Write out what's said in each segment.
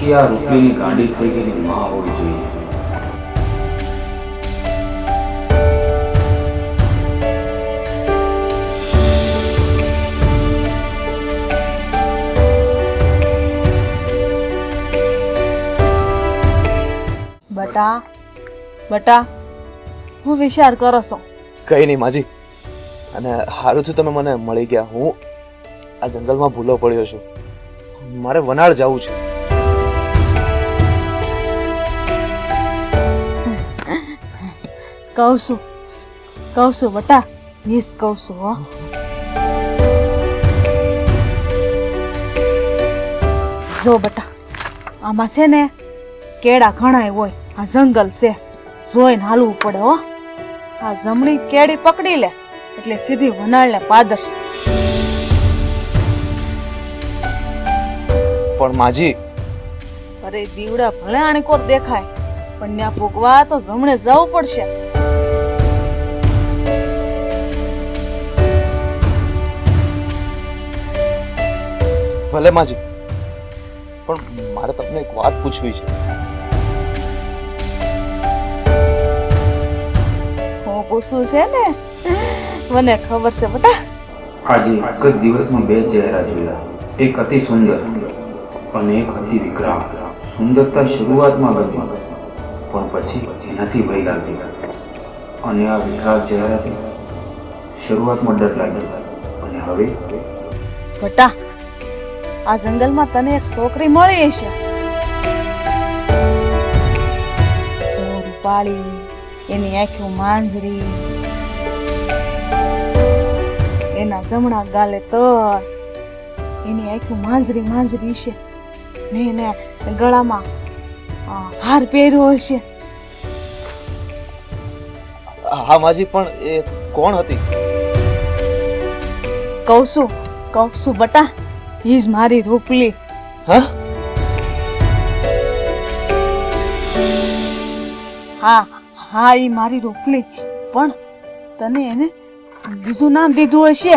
આખી આ રૂપલીની ગાંડી થઈ ગયેલી માં હોવી જોઈએ. બટા બટા હું વિચાર કરો છો? કઈ નહીં માજી, અને સારું થયું તમે મને મળી ગયા. હું આ જંગલમાં ભૂલો પડ્યો છું. મારે વનાળ જવું છે. કહું છું બટા, મિસ કહું છું હો. જો બટા, આમાં છે ને કેળા ઘણાય હોય, આ જંગલ છે, જોઈને હાલવું પડે હો. આ જમણી કેળી પકડી લે એટલે સીધી વનાળને પાદર. પણ માજી, અરે દીવડા ભલે આણીકોર દેખાય, પણ ત્યાં ભોગવા તો જમણે જવું પડશે. ભલે માજી, પણ મારે તમને એક વાત પૂછવી છે. હું પૂછું છે ને, મને ખબર છે બટા. આજે એક જ દિવસમાં બે ચહેરા જોયા. એક અતિ સુંદર અને એક અતિ વિકરાળ. સુંદરતા શરૂઆતમાં ગમી, પણ પછી એનાથી ભય લાગી, અને આ વિકરાળ ચહેરાથી શરૂઆતમાં ડર લાગ્યો, અને હવે બટા, આ જંગલમાં તને એક છોકરી મળી હશે, રૂપાળી, એની આંખો માંજરી, એના જમણા ગાલે તર, એની આંખો માંજરી છે ને એને ગળામાં હાર પહેર્યો હશે. હા માજી, પણ એ કોણ હતી? કહું છું બટા, ઈ જ મારી રૂપલી. હા હા, ઈ મારી રૂપલી, પણ તને એને બીજું નામ દીધું હશે.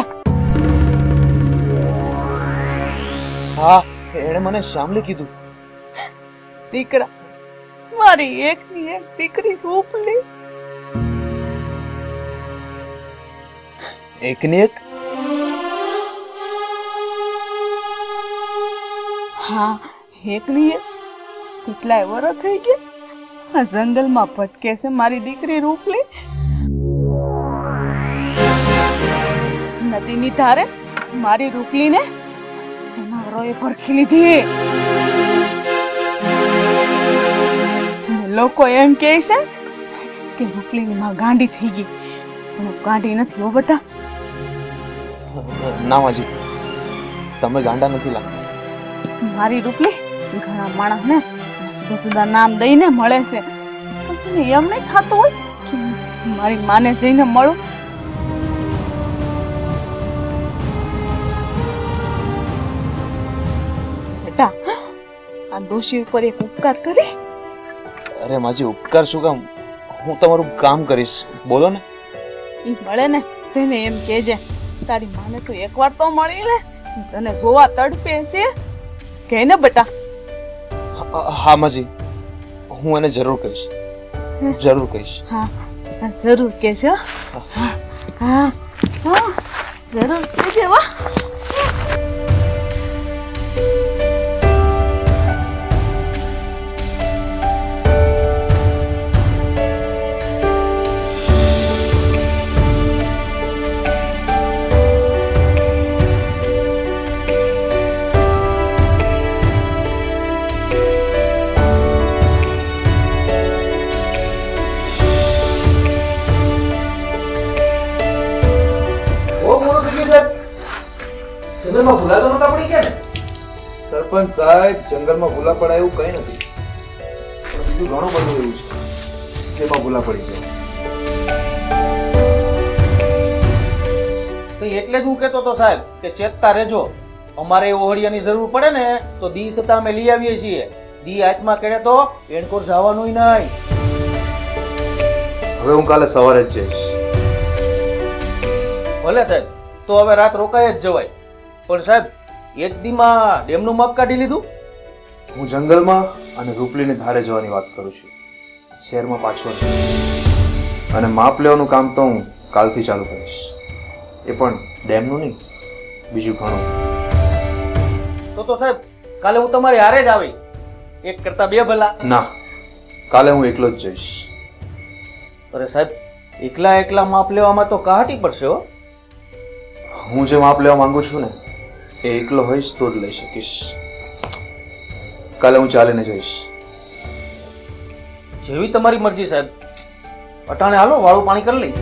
હા, એણે મને શામલી કીધું. દીકરા, મારી એકની એક દીકરી રૂપલી. એકની એક? હા, એકની એક. કેટલાય વર્ષ થઈ ગયા આ જંગલમાં ભટકે છે મારી દીકરી રૂપલી. નદીની ધારે મારી રૂપલીને જનાવરોએ ભરખી લીધી. લોકો એમ કહે છે કે રૂપલીની માં ગાંડી થઈ ગઈ, પણ ગાંડી નથી હો બટા. ના માજી, તમે ગાંડા નથી લાગતા. મારી રૂપલી ઘણા માણસને જુદા જુદા નામ દઈને મળે છે, પણ એમ નહીં થતું હોય કે મારી માને જઈને મળું. બેટા, આ ડોશી ઉપર એક ઉપકાર કરી. અરે માજી, ઉપકાર શું કામ? હું તમારું કામ કરીશ, બોલો ને. ઈ મળે ને તેને એમ કહેજે, તારી માને તો એકવાર તો મળી લે, તને જોવા તડપે છે. કહે ને બેટા. હા માજી, હું એને જરૂર કહીશ. હા, જરૂર કહેજો. હા, જરૂર કહેજે. વાહ, સરપંચ સાહેબ, જંગલમાં ભૂલા પડાય એવું કઈ નથી, પણ બીજું ઘણું બધું એવું છે જેમાં ભૂલા પડી જાય. તો એટલે જ હું કહેતો હતો સાહેબ કે ચેતતા રહેજો. અમારે ઓહળિયાની જરૂર પડે ને તો દી છતાં અમે લઈ આવીએ છીએ. દી હાથમાં કરે તો એણકોર જવાનું નહીં. હવે હું કાલે સવારે જ જઈશ. ભલે સાહેબ, તો હવે રાત રોકાય જ જવાય. પણ સાહેબ, એક દીમાં ડેમનું માપ કાઢી લીધું? હું જંગલમાં અને રૂપલીને ધારે જવાની વાત કરું છું, શહેરમાં પાછો નહીં. અને માપ લેવાનું કામ તો હું કાલથી ચાલુ કરીશ. એ પણ ડેમનું નહીં, બીજું ઘણું. તો સાહેબ કાલે હું તમારી હારે જ આવી, એક કરતા બે ભલા. ના, કાલે હું એકલો જ જઈશ. અરે સાહેબ, એકલા એકલા માપ લેવામાં તો કાહટી પડશે હો. હું જે માપ લેવા માંગુ છું ને એ એકલો હોઈશ તો જ લઈ શકીશ. કાલે હું ચાલીને જઈશ. જેવી તમારી મરજી સાહેબ. અટાણે હાલો વાળું પાણી કરી લઈ.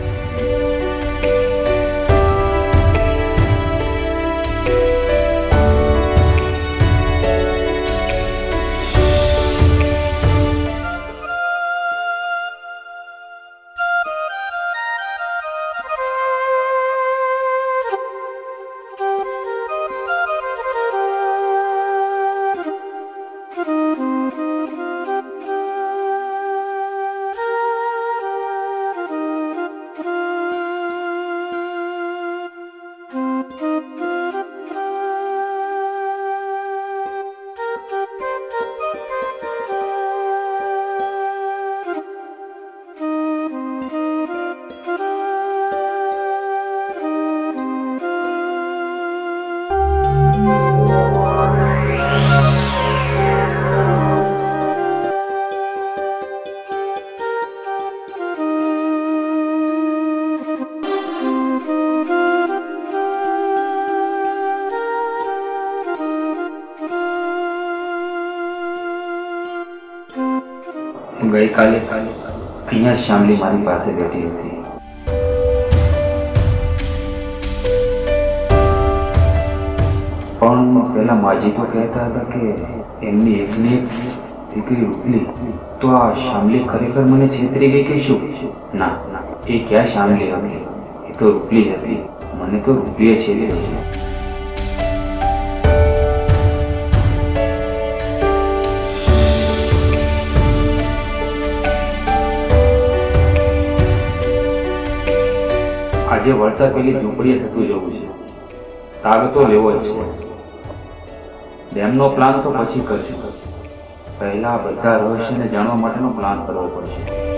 ગઈકાલે અહીંયા જ શ્યામલી મારી પાસે બેઠી હતી. પણ પેલા માજી તો કહેતા હતા કે એમની એકની એક દીકરી રૂપલી. તો આ શ્યામલી ખરેખર મને છેતરી ગઈ કે શું? ના, એ ક્યાં શ્યામલી હતી, એ તો રૂપલી જ હતી. મને તો રૂપલીએ છેતરી છે. આજે વળતા પેલી ઝૂંપડીએ થતું જવું છે. તાગ તો લેવો જ છે. ડેમનો પ્લાન તો પછી કરશું. પહેલા બધા રહસ્યને જાણવા માટેનો પ્લાન કરવો પડશે.